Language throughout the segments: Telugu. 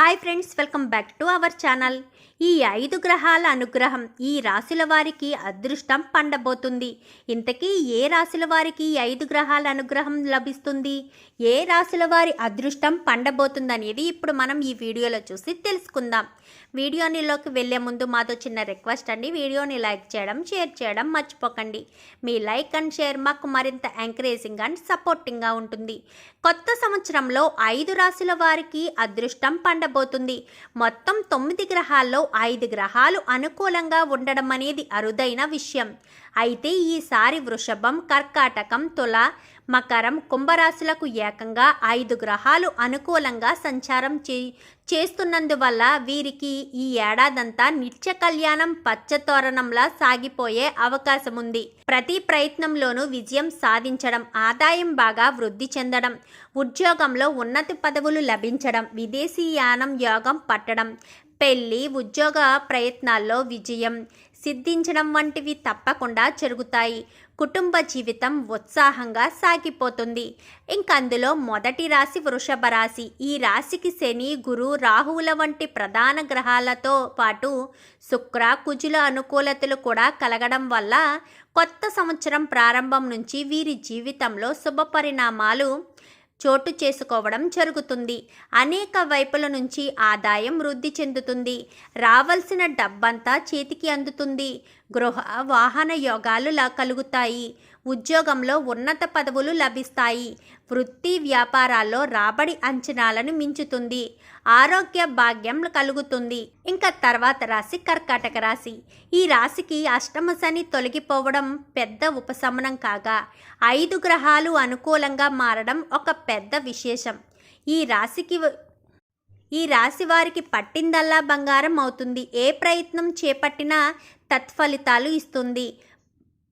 Hi friends, welcome back to our channel. ఈ 5 గ్రహాల అనుగ్రహం ఈ రాశుల వారికి అదృష్టం పండబోతుంది. ఇంతకీ ఏ రాశుల వారికి 5 గ్రహాల అనుగ్రహం లభిస్తుంది, ఏ రాశుల వారి అదృష్టం పండబోతుంది అనేది ఇప్పుడు మనం ఈ వీడియోలో చూసి తెలుసుకుందాం. వీడియోనిలోకి వెళ్లే ముందు మాతో చిన్న రిక్వెస్ట్ అండి, వీడియోని లైక్ చేయడం, షేర్ చేయడం మర్చిపోకండి. మీ లైక్ అండ్ షేర్ మాకు మరింత ఎంకరేజింగ్ అండ్ సపోర్టింగ్గా ఉంటుంది. కొత్త సంవత్సరంలో 5 రాశుల వారికి అదృష్టం పండబోతుంది. మొత్తం 9 గ్రహాల్లో 5 గ్రహాలు అనుకూలంగా ఉండడం అనేది అరుదైన విషయం. అయితే ఈసారి వృషభం, కర్కాటకం, తుల, మకరం, కుంభరాశులకు ఏకంగా 5 గ్రహాలు అనుకూలంగా సంచారం చేస్తున్నందువల్ల వీరికి ఈ ఏడాదంతా నిత్య కళ్యాణం పచ్చతోరణంలా సాగిపోయే అవకాశం ఉంది. ప్రతి ప్రయత్నంలోనూ విజయం సాధించడం, ఆదాయం బాగా వృద్ధి చెందడం, ఉద్యోగంలో ఉన్నత పదవులు లభించడం, విదేశీయానం యోగం పట్టడం, పెళ్లి, ఉద్యోగ ప్రయత్నాల్లో విజయం సిద్ధించడం వంటివి తప్పకుండా జరుగుతాయి. కుటుంబ జీవితం ఉత్సాహంగా సాగిపోతుంది. ఇంకందులో మొదటి రాశి వృషభ రాశి. ఈ రాశికి శని, గురు, రాహువుల వంటి ప్రధాన గ్రహాలతో పాటు శుక్ర, కుజుల అనుకూలతలు కూడా కలగడం వల్ల కొత్త సంవత్సరం ప్రారంభం నుంచి వీరి జీవితంలో శుభ పరిణామాలు చోటు చేసుకోవడం జరుగుతుంది. అనేక వైపుల నుంచి ఆదాయం వృద్ధి చెందుతుంది. రావాల్సిన డబ్బంతా చేతికి అందుతుంది. గృహ, వాహన యోగాలు కలుగుతాయి. ఉద్యోగంలో ఉన్నత పదవులు లభిస్తాయి. వృత్తి వ్యాపారాల్లో రాబడి అంచనాలను మించుతుంది. ఆరోగ్య భాగ్యం కలుగుతుంది. ఇంకా తర్వాత రాశి కర్కాటక రాశి. ఈ రాశికి అష్టమ శని తొలగిపోవడం పెద్ద ఉపశమనం కాగా 5 గ్రహాలు అనుకూలంగా మారడం ఒక పెద్ద విశేషం. ఈ రాశి వారికి పట్టిందల్లా బంగారం అవుతుంది. ఏ ప్రయత్నం చేపట్టినా తత్ఫలితాలు ఇస్తుంది.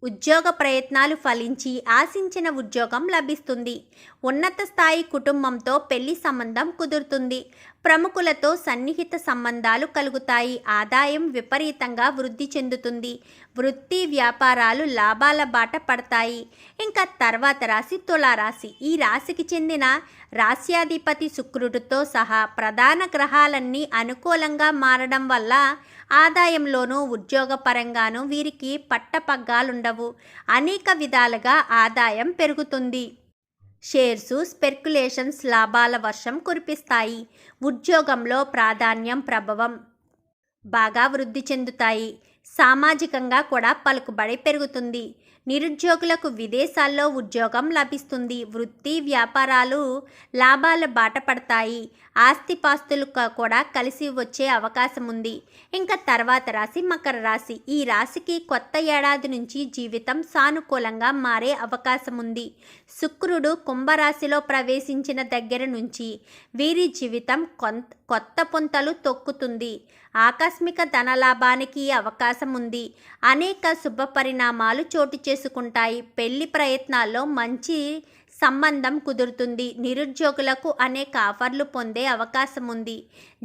ఉద్యోగ ప్రయత్నాలు ఫలించి ఆశించిన ఉద్యోగం లభిస్తుంది. ఉన్నత స్థాయి కుటుంబంతో పెళ్లి సంబంధం కుదురుతుంది. ప్రముఖులతో సన్నిహిత సంబంధాలు కలుగుతాయి. ఆదాయం విపరీతంగా వృద్ధి చెందుతుంది. వృత్తి వ్యాపారాలు లాభాల బాట పడతాయి. ఇంకా తర్వాత రాశి తులారాశి. ఈ రాశికి చెందిన రాశ్యాధిపతి శుక్రుడితో సహా ప్రధాన గ్రహాలన్నీ అనుకూలంగా మారడం వల్ల ఆదాయంలోనూ ఉద్యోగపరంగానూ వీరికి పట్టపగ్గాలుండవు. అనేక విధాలుగా ఆదాయం పెరుగుతుంది. షేర్సు, స్పెక్యులేషన్స్ లాభాల వర్షం కురిపిస్తాయి. ఉద్యోగంలో ప్రాధాన్యం, ప్రభావం బాగా వృద్ధి చెందుతాయి. సామాజికంగా కూడా పలుకుబడి పెరుగుతుంది. నిరుద్యోగులకు విదేశాల్లో ఉద్యోగం లభిస్తుంది. వృత్తి వ్యాపారాలు లాభాల బాట పడతాయి. ఆస్తిపాస్తులు కూడా కలిసి వచ్చే అవకాశం ఉంది. ఇంకా తర్వాత రాశి మకర రాశి. ఈ రాశికి కొత్త ఏడాది నుంచి జీవితం సానుకూలంగా మారే అవకాశం ఉంది. శుక్రుడు కుంభరాశిలో ప్రవేశించిన దగ్గర నుంచి వీరి జీవితం కొత్త పుంతలు తొక్కుతుంది. ఆకస్మిక ధనలాభానికి అవకాశం ఉంది. అనేక శుభ పరిణామాలు చోటు చేసుకుంటాయి. పెళ్లి ప్రయత్నాల్లో మంచి సంబంధం కుదురుతుంది. నిరుద్యోగులకు అనేక ఆఫర్లు పొందే అవకాశం ఉంది.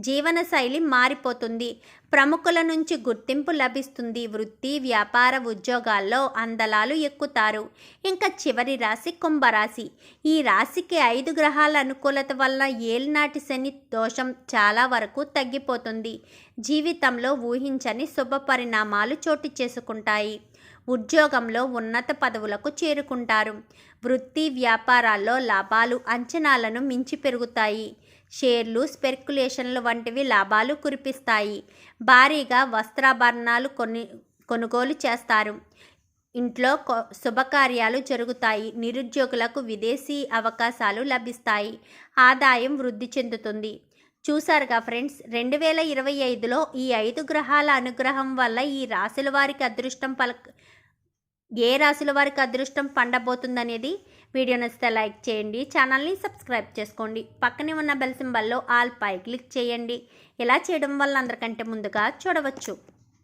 జీవనశైలి మారిపోతుంది. ప్రముఖుల నుంచి గుర్తింపు లభిస్తుంది. వృత్తి వ్యాపార ఉద్యోగాల్లో అందలాలు ఎక్కుతారు. ఇంకా చివరి రాశి కుంభరాశి. ఈ రాశికి 5 గ్రహాల అనుకూలత వల్ల ఏలినాటి శని దోషం చాలా వరకు తగ్గిపోతుంది. జీవితంలో ఊహించని శుభ పరిణామాలు చోటు చేసుకుంటాయి. ఉద్యోగంలో ఉన్నత పదవులకు చేరుకుంటారు. వృత్తి వ్యాపారాల్లో లాభాలు అంచనాలను మించి పెరుగుతాయి. షేర్లు, స్పెక్యులేషన్లు వంటివి లాభాలు కురిపిస్తాయి. భారీగా వస్త్రాభరణాలు కొనుగోలు చేస్తారు. ఇంట్లో శుభకార్యాలు జరుగుతాయి. నిరుద్యోగులకు విదేశీ అవకాశాలు లభిస్తాయి. ఆదాయం వృద్ధి చెందుతుంది. చూసారుగా ఫ్రెండ్స్, 2025లో ఈ 5 గ్రహాల అనుగ్రహం వల్ల ఏ రాశుల వారికి అదృష్టం పండబోతుందనేది. వీడియో నచ్చితే లైక్ చేయండి, ఛానల్ని సబ్స్క్రైబ్ చేసుకోండి, పక్కనే ఉన్న బెల్ సింబల్లో ఆల్ పై క్లిక్ చేయండి. ఇలా చేయడం వల్ల అందరికంటే ముందుగా చూడవచ్చు.